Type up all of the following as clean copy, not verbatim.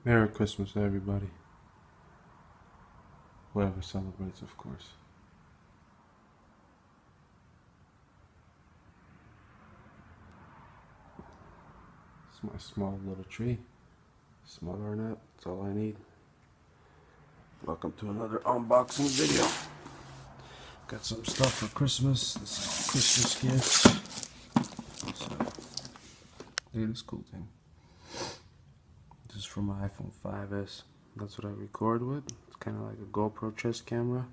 Merry Christmas, everybody. Whoever celebrates, of course. It's my small little tree. Smaller or not, that's all I need. Welcome to another unboxing video. Got some stuff for Christmas. This is Christmas gifts. So, look at this cool thing. This is from my iPhone 5S. That's what I record with. It's kind of like a GoPro chest camera.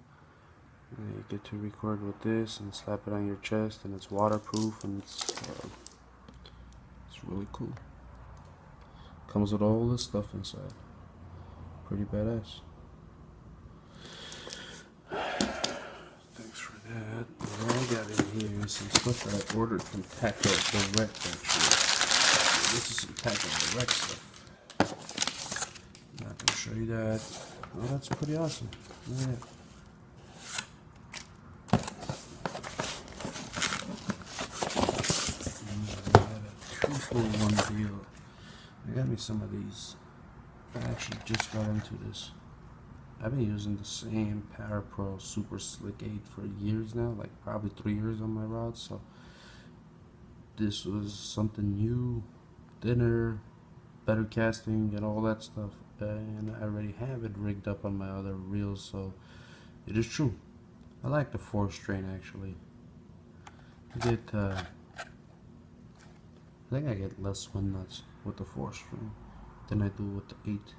And you get to record with this and slap it on your chest, and it's waterproof, and it's really cool. Comes with all this stuff inside. Pretty badass. Thanks for that. What I got in here is some stuff that I ordered from Taco Direct, actually. This is some Taco Direct stuff. I'm not gonna show you that. Oh, that's pretty awesome. Look at that. Two-for-one deal. I got me some of these. I actually just got into this. I've been using the same PowerPro Super Slick 8 for years now, like probably 3 years on my rods, so this was something new, thinner, better casting and all that stuff, and I already have it rigged up on my other reels, so it is true. I like the 4-strain actually. I think I get less swing nuts with the 4-strain than I do with the 8.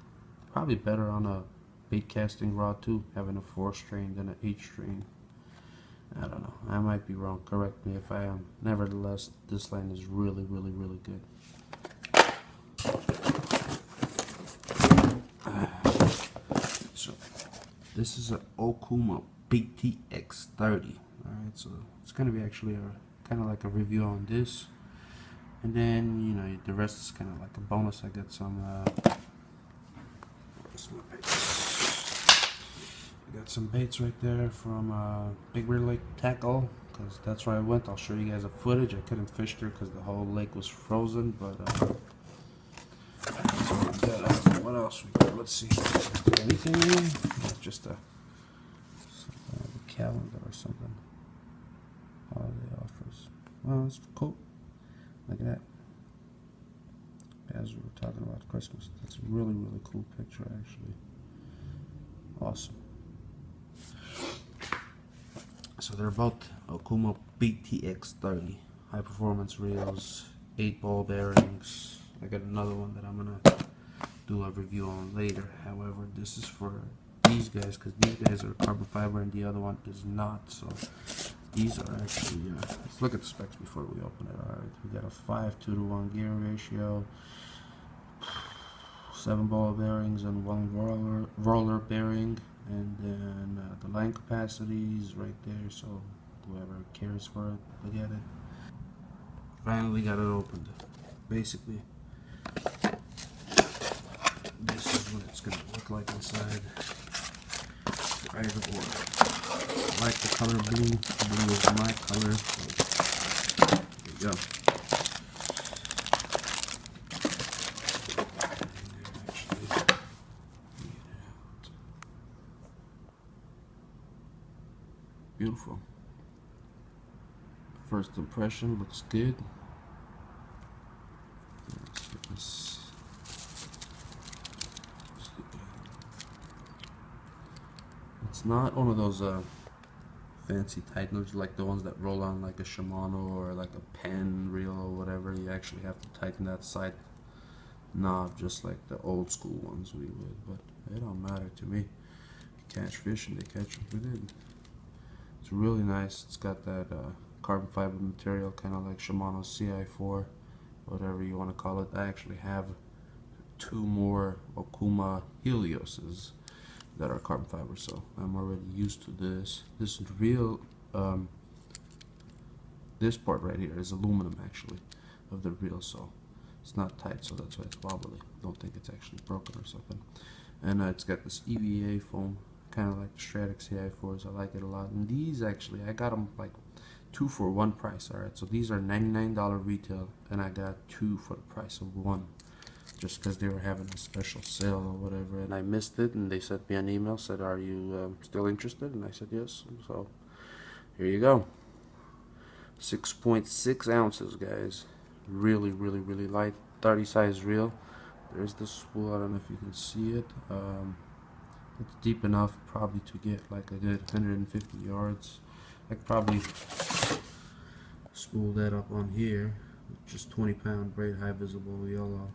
Probably better on a bait casting rod too, having a 4-strain than an 8-strain. I don't know. I might be wrong. Correct me if I am. Nevertheless, this line is really, really, really good. So, this is an Okuma BTX 30. Alright, so it's going to be actually kind of like a review on this. And then, you know, the rest is kind of like a bonus. I got some, where's my baits? I got some baits right there from Big Bear Lake Tackle, because that's where I went. I'll show you guys a footage. I couldn't fish there because the whole lake was frozen, but, so we got, what else we got? Let's see. Anything in here? It's just a calendar or something. Holiday offers. Well, it's cool. Look at that. As we were talking about Christmas. That's a really, really cool picture, actually. Awesome. So they're both Okuma BTX 30. High performance reels, 8 ball bearings. I got another one that I'm going to do a review on later. However, this is for these guys, because these guys are carbon fiber and the other one is not. So these are actually, let's look at the specs before we open it. Alright, we got a 5:2-to-1 gear ratio, 7 ball bearings and 1 roller bearing, and then the line capacity is right there, so whoever cares for it, look at it. Finally got it opened. Basically, this is what it's going to look like inside. Right of order. I like the color blue. Blue is my color. So there you go. Beautiful. First impression looks good. Let's get this. It's not one of those fancy tighteners like the ones that roll on like a Shimano or like a pen reel or whatever. You actually have to tighten that side knob just like the old school ones we would, but it don't matter to me. You catch fish and they catch them with it. It's really nice. It's got that carbon fiber material, kind of like Shimano CI4, whatever you want to call it. I actually have 2 more Okuma Helioses that are carbon fiber, so I'm already used to this. This reel, this part right here is aluminum actually of the reel, so it's not tight, so that's why it's wobbly. Don't think it's actually broken or something. And it's got this EVA foam, kind of like the Stradic CI4s. I like it a lot. And these actually, I got them like 2 for 1 price. Alright, so these are $99 retail, and I got 2 for the price of 1. just because they were having a special sale or whatever, and I missed it, and they sent me an email, said, are you still interested? And I said yes. So here you go. 6.6 ounces, guys. Really, really, really light. 30 size reel. There's the spool. I don't know if you can see it. It's deep enough probably to get like a good 150 yards. I could probably spool that up on here. Just 20-pound braid, high visible yellow.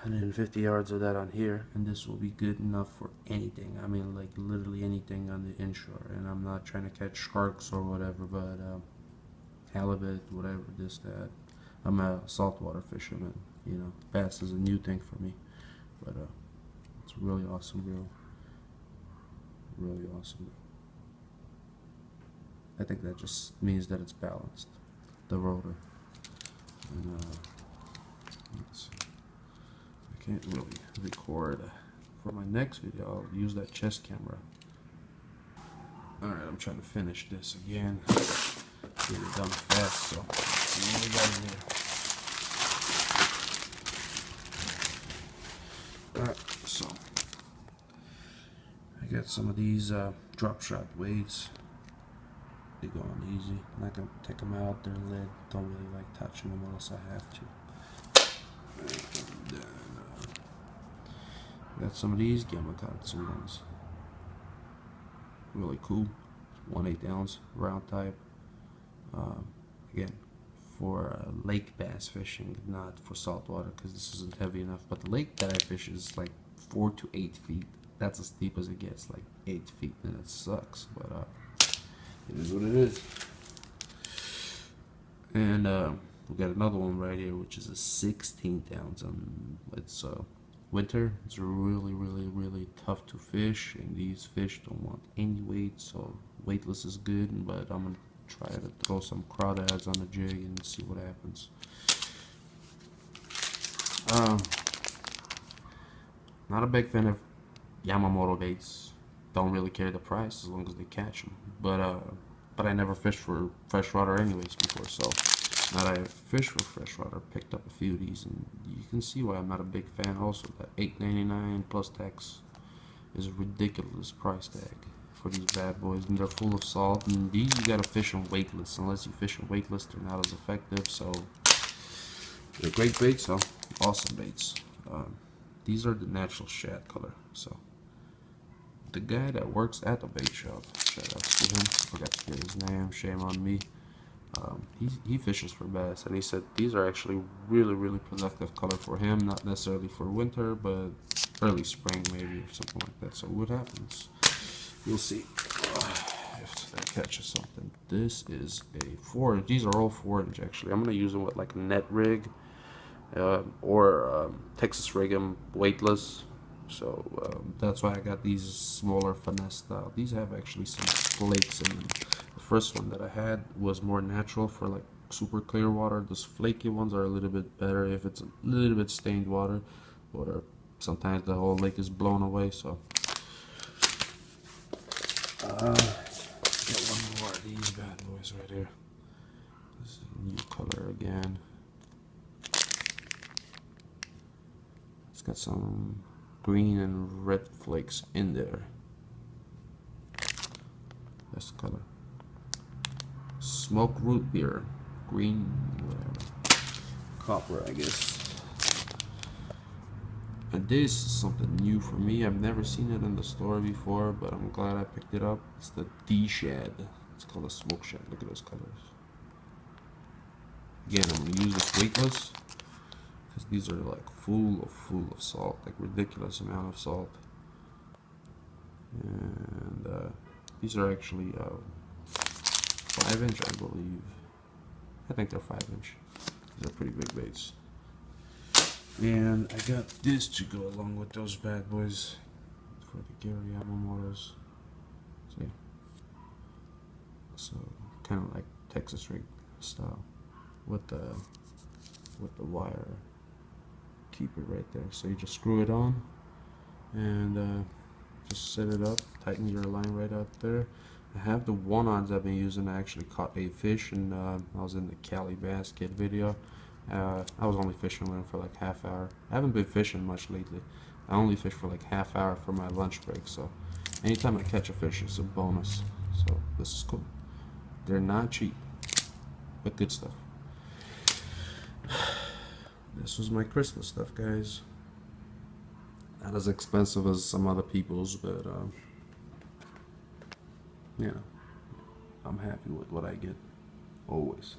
150 yards of that on here, and this will be good enough for anything. I mean, like literally anything on the inshore. And I'm not trying to catch sharks or whatever, but halibut, whatever, this, that. I'm a saltwater fisherman. You know, bass is a new thing for me, but it's really awesome, reel. Really awesome. I think that just means that it's balanced, the rotor. And let's see. I can't really record. For my next video, I'll use that chest camera. Alright, I'm trying to finish this again. Get it done fast, so let's see what we got in here. Alright, so I got some of these drop shot weights. They go on easy. I'm not gonna take them out their lid. Don't really like touching them unless I have to. And then, got some of these Gamakatsu ones. Really cool. 1/8 ounce round type. Again, for lake bass fishing, not for saltwater, because this isn't heavy enough. But the lake that I fish is like 4 to 8 feet. That's as deep as it gets, like 8 feet, and it sucks. But it is what it is. And we got another one right here, which is a 16th ounce. It's winter. It's really, really, really tough to fish, and these fish don't want any weight, so weightless is good. But I'm gonna try to throw some crawdads on the jig and see what happens. Not a big fan of Yamamoto baits. Don't really care the price as long as they catch them. But I never fished for freshwater anyways before, so now that I fish for freshwater, picked up a few of these, and you can see why I'm not a big fan. Also, that $8.99 plus tax is a ridiculous price tag for these bad boys, and they're full of salt. And these you gotta fish them weightless. Unless you fish them weightless, they're not as effective. So they're great baits, though. Awesome baits. These are the natural shad color. So the guy that works at the bait shop, shout out to him, forgot to get his name, shame on me. He fishes for bass, and he said these are actually really, really productive color for him, not necessarily for winter, but early spring maybe or something like that. So what happens, you'll see if that catches something. This is a 4-inch. These are all 4-inch actually. I'm gonna use them with like a net rig or Texas rig them weightless. So that's why I got these smaller finesse style. These have actually some flakes in them. The first one that I had was more natural for like super clear water. Those flaky ones are a little bit better if it's a little bit stained water, or sometimes the whole lake is blown away. So got one more of these bad boys right here. This is a new color again. It's got some green and red flakes in there. That's the color. Smoke root beer. Green, whatever. Copper, I guess. And this is something new for me. I've never seen it in the store before, but I'm glad I picked it up. It's the D-shad. It's called a smoke shad. Look at those colors. Again, I'm going to use this weightless, because these are like full of salt, like ridiculous amount of salt. And these are actually 5-inch, I believe. I think they're 5-inch. They're pretty big baits. And I got this to go along with those bad boys for the Gary Yamamoto's. See? So kind of like Texas rig style with the wire keeper right there. So you just screw it on and just set it up, tighten your line right out there. I have the 1-ons I've been using. I actually caught a fish, and I was in the Cali Bass Kid video. I was only fishing with him for like half hour. I haven't been fishing much lately. I only fish for like half hour for my lunch break, so anytime I catch a fish, it's a bonus. So this is cool. They're not cheap, but good stuff. This was my Christmas stuff, guys. Not as expensive as some other people's, but you know, I'm happy with what I get, always.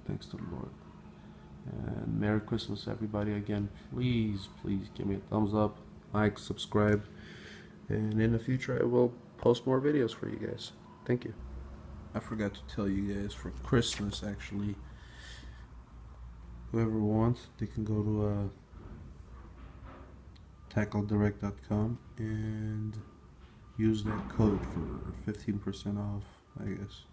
Thanks to the Lord. And Merry Christmas, everybody. Again, please give me a thumbs up, like, subscribe, and in the future I will post more videos for you guys. Thank you. I forgot to tell you guys, for Christmas, actually, whoever wants, they can go to tackledirect.com and use that code for 15% off, I guess.